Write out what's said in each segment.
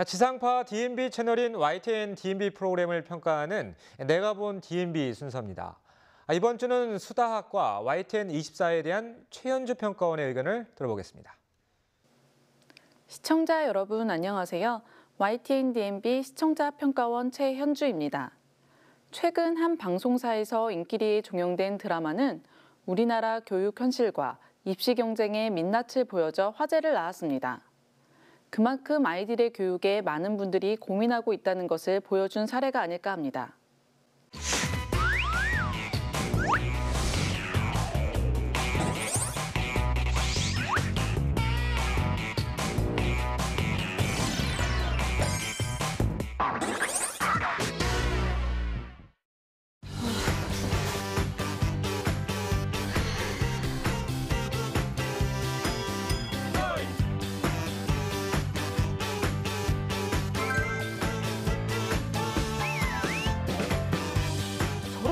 지상파 DMB 채널인 YTN DMB 프로그램을 평가하는 내가 본 DMB 순서입니다. 이번 주는 수다학과 YTN 24에 대한 최현주 평가원의 의견을 들어보겠습니다. 시청자 여러분 안녕하세요. YTN DMB 시청자 평가원 최현주입니다. 최근 한 방송사에서 인기리에 종영된 드라마는 우리나라 교육 현실과 입시 경쟁의 민낯을 보여줘 화제를 낳았습니다. 그만큼 아이들의 교육에 많은 분들이 고민하고 있다는 것을 보여준 사례가 아닐까 합니다.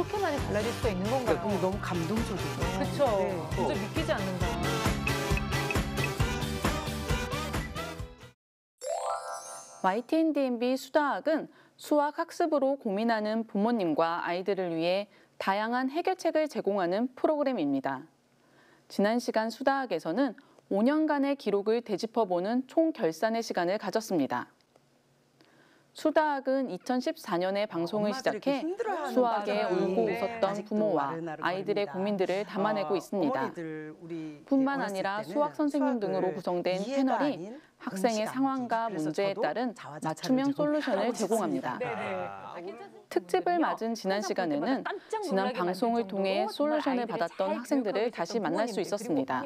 저렇게 많이 달라질 수가 있는 건가요? 너무 감동적이죠. 그렇죠. 네. 진짜 믿기지 않는다. YTN DMB 수다학은 수학 학습으로 고민하는 부모님과 아이들을 위해 다양한 해결책을 제공하는 프로그램입니다. 지난 시간 수다학에서는 5년간의 기록을 되짚어보는 총결산의 시간을 가졌습니다. 수다학은 2014년에 방송을 시작해 수학에 울고 웃었던 부모와 아이들의 고민들을 담아내고 있습니다. 뿐만 아니라 수학 선생님 등으로 구성된 패널이 학생의 상황과 문제에 따른 맞춤형 솔루션을 제공합니다. 특집을 맞은 지난 시간에는 지난 방송을 통해 솔루션을 받았던 학생들을 다시 만날 수 있었습니다.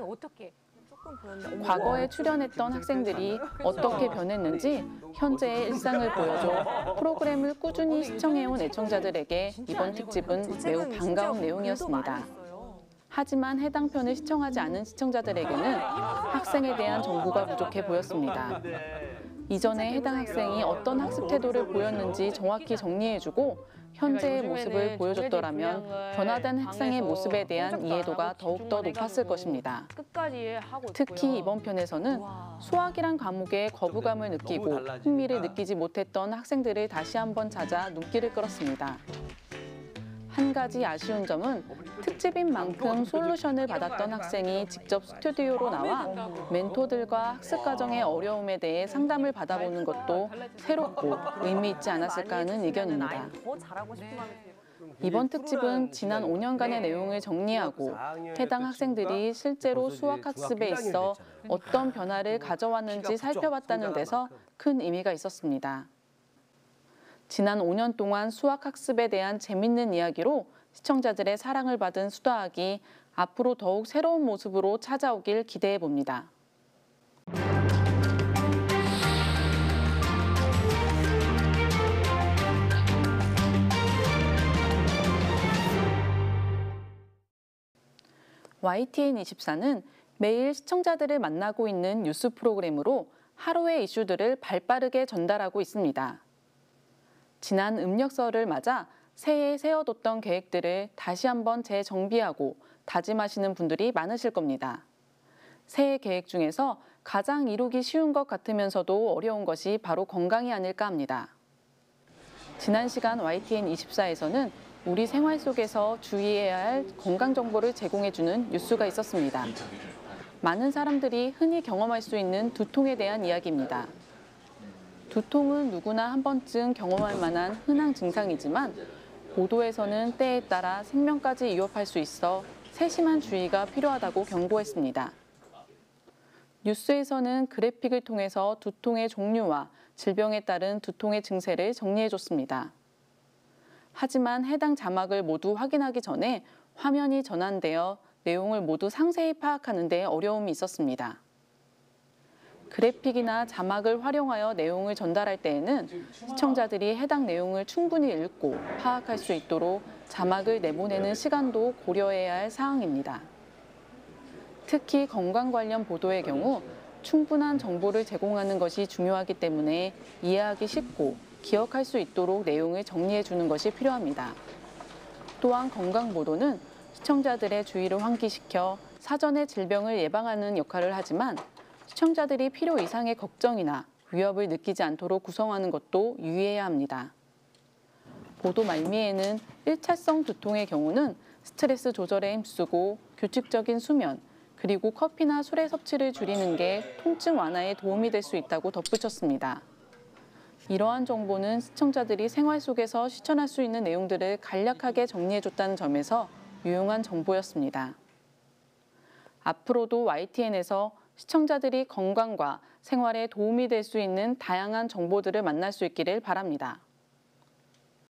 과거에 출연했던 학생들이 어떻게 변했는지 현재의 일상을 보여줘 프로그램을 꾸준히 시청해온 애청자들에게 이번 특집은 매우 반가운 내용이었습니다. 하지만 해당 편을 시청하지 않은 시청자들에게는 학생에 대한 정보가 부족해 보였습니다. 이전에 해당 학생이 어떤 학습 태도를 보였는지 정확히 정리해주고 현재의 모습을 보여줬더라면 변화된 학생의 모습에 대한 이해도가 더욱더 높았을 것입니다. 특히 이번 편에서는 수학이란 과목에 거부감을 느끼고 흥미를 느끼지 못했던 학생들을 다시 한번 찾아 눈길을 끌었습니다. 한 가지 아쉬운 점은 특집인 만큼 솔루션을 받았던 학생이 직접 스튜디오로 나와 멘토들과 학습 과정의 어려움에 대해 상담을 받아보는 것도 새롭고 의미 있지 않았을까 하는 의견입니다. 이번 특집은 지난 5년간의 내용을 정리하고 해당 학생들이 실제로 수학 학습에 있어 어떤 변화를 가져왔는지 살펴봤다는 데서 큰 의미가 있었습니다. 지난 5년 동안 수학 학습에 대한 재밌는 이야기로 시청자들의 사랑을 받은 수다학이 앞으로 더욱 새로운 모습으로 찾아오길 기대해 봅니다. YTN24는 매일 시청자들을 만나고 있는 뉴스 프로그램으로 하루의 이슈들을 발빠르게 전달하고 있습니다. 지난 음력설을 맞아 새해에 세워뒀던 계획들을 다시 한번 재정비하고 다짐하시는 분들이 많으실 겁니다. 새해 계획 중에서 가장 이루기 쉬운 것 같으면서도 어려운 것이 바로 건강이 아닐까 합니다. 지난 시간 YTN24에서는 우리 생활 속에서 주의해야 할 건강 정보를 제공해주는 뉴스가 있었습니다. 많은 사람들이 흔히 경험할 수 있는 두통에 대한 이야기입니다. 두통은 누구나 한 번쯤 경험할 만한 흔한 증상이지만 보도에서는 때에 따라 생명까지 위협할 수 있어 세심한 주의가 필요하다고 경고했습니다. 뉴스에서는 그래픽을 통해서 두통의 종류와 질병에 따른 두통의 증세를 정리해줬습니다. 하지만 해당 자막을 모두 확인하기 전에 화면이 전환되어 내용을 모두 상세히 파악하는 데 어려움이 있었습니다. 그래픽이나 자막을 활용하여 내용을 전달할 때에는 시청자들이 해당 내용을 충분히 읽고 파악할 수 있도록 자막을 내보내는 시간도 고려해야 할 사항입니다. 특히 건강 관련 보도의 경우 충분한 정보를 제공하는 것이 중요하기 때문에 이해하기 쉽고 기억할 수 있도록 내용을 정리해 주는 것이 필요합니다. 또한 건강 보도는 시청자들의 주의를 환기시켜 사전에 질병을 예방하는 역할을 하지만 시청자들이 필요 이상의 걱정이나 위협을 느끼지 않도록 구성하는 것도 유의해야 합니다. 보도 말미에는 1차성 두통의 경우는 스트레스 조절에 힘쓰고 규칙적인 수면, 그리고 커피나 술의 섭취를 줄이는 게 통증 완화에 도움이 될 수 있다고 덧붙였습니다. 이러한 정보는 시청자들이 생활 속에서 실천할 수 있는 내용들을 간략하게 정리해줬다는 점에서 유용한 정보였습니다. 앞으로도 YTN에서 시청자들이 건강과 생활에 도움이 될 수 있는 다양한 정보들을 만날 수 있기를 바랍니다.